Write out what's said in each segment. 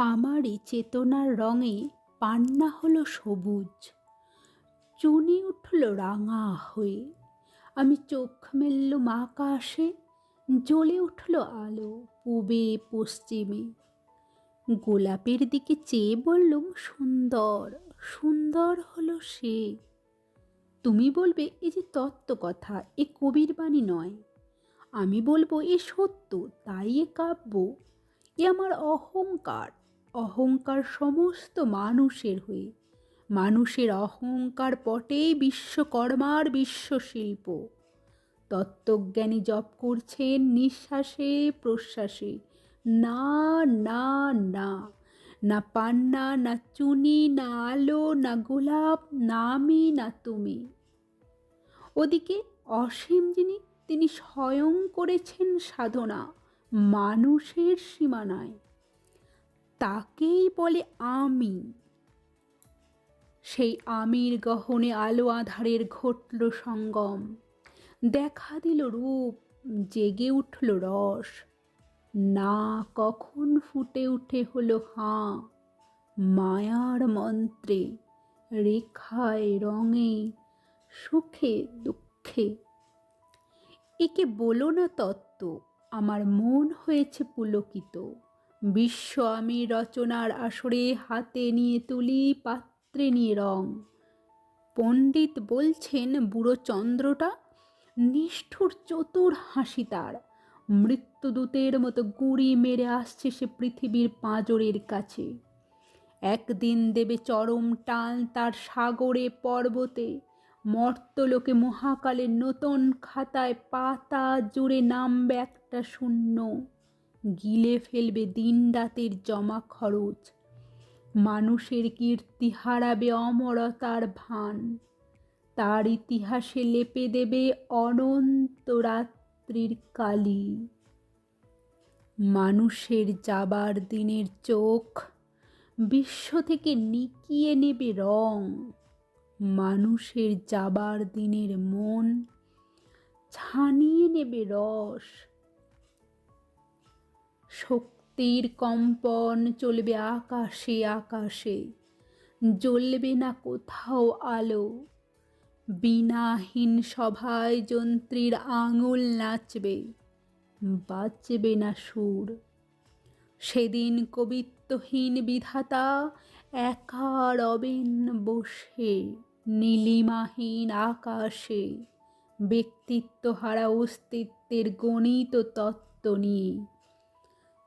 আমারই চেতনার রঙে পান্না হলো সবুজ, চুনি উঠল রাঙা হয়ে। আমি চোখ মেললুম আকাশে, জ্বলে উঠল আলো পূবে পশ্চিমে। গোলাপের দিকে চেয়ে বললুম সুন্দর, সুন্দর হলো সে। তুমি বলবে এ যে তত্ত্বকথা, এ কবির বাণী নয়। আমি বলবো এ সত্য, তাই এ কাব্য। এ আমার অহংকার, অহংকার সমস্ত মানুষের হয়ে। মানুষের অহংকার পটেই বিশ্বকর্মার বিশ্বশিল্প। তত্ত্বজ্ঞানী জপ করছেন নিঃশ্বাসে প্রশ্বাসে, না না না, না পান্না, না চুনি, না আলো, না গোলাপ, না আমি, না তুমি। ওদিকে অসীম যিনি, তিনি স্বয়ং করেছেন সাধনা মানুষের সীমানায়। তাকেই বলে আমি। সেই আমির গহনে আলো আঁধারের ঘটল সঙ্গম। দেখা দিল রূপ, জেগে উঠল রস। না কখন ফুটে উঠে হলো হাঁ, মায়ার মন্ত্রে, রেখায় রঙে, সুখে দুঃখে। একে বলো না তত্ত্ব, আমার মন হয়েছে পুলকিত। বিশ্ব আমি রচনার আসরে হাতে নিয়ে তুলি, পাত্রে নিয়ে রং। পণ্ডিত বলছেন বুড়ো চন্দ্রটা নিষ্ঠুর চতুর হাসি তার। মৃত্যুদূতের মতো গুঁড়ি মেরে আসছে সে পৃথিবীর পাঁজরের কাছে। একদিন দেবে চরম টান তার সাগরে পর্বতে। মর্তলোকে মহাকালের নতুন খাতায় পাতা জুড়ে নামবে একটা শূন্য। গিলে ফেলবে দিন রাতের জমা খরচ। মানুষের কীর্তি হারাবে অমরতার ভান। তার ইতিহাসে লেপে দেবে অনন্ত রাত্রির কালি। মানুষের যাবার দিনের চোখ বিশ্ব থেকে নিকিয়ে নেবে রং। মানুষের যাবার দিনের মন ছানিয়ে নেবে রস। শক্তির কম্পন চলবে আকাশে আকাশে, জ্বলবে না কোথাও আলো। বীণাহীন সভায় যন্ত্রীর আঙুল নাচবে, বাজবে না সুর। সেদিন কবিত্বহীন বিধাতা একা রবেন বসে নীলিমাহীন আকাশে, ব্যক্তিত্ব হারা অস্তিত্বের গণিত তত্ত্ব নিয়ে।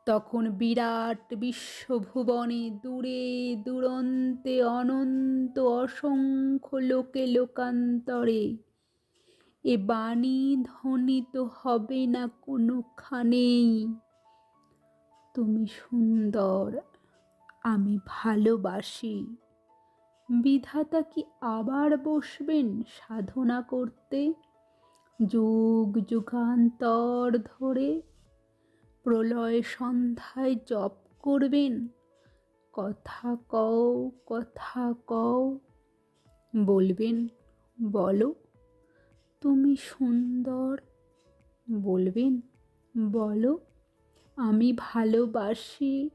তখন বিরাট বিশ্বভুবনে দূরে দূরন্তে অনন্ত অসংখ্য লোকে লোকান্তরে এ বাণী ধ্বনিত হবে না কোনোখানেই, তুমি সুন্দর, আমি ভালোবাসি। বিধাতা কি আবার বসবেন সাধনা করতে যুগ যুগান্তর ধরে? প্রলয় সন্ধ্যায় জপ করবেন, কথা কও কথা কও। বলবেন বলো তুমি সুন্দর। বলবেন বলো আমি ভালোবাসি।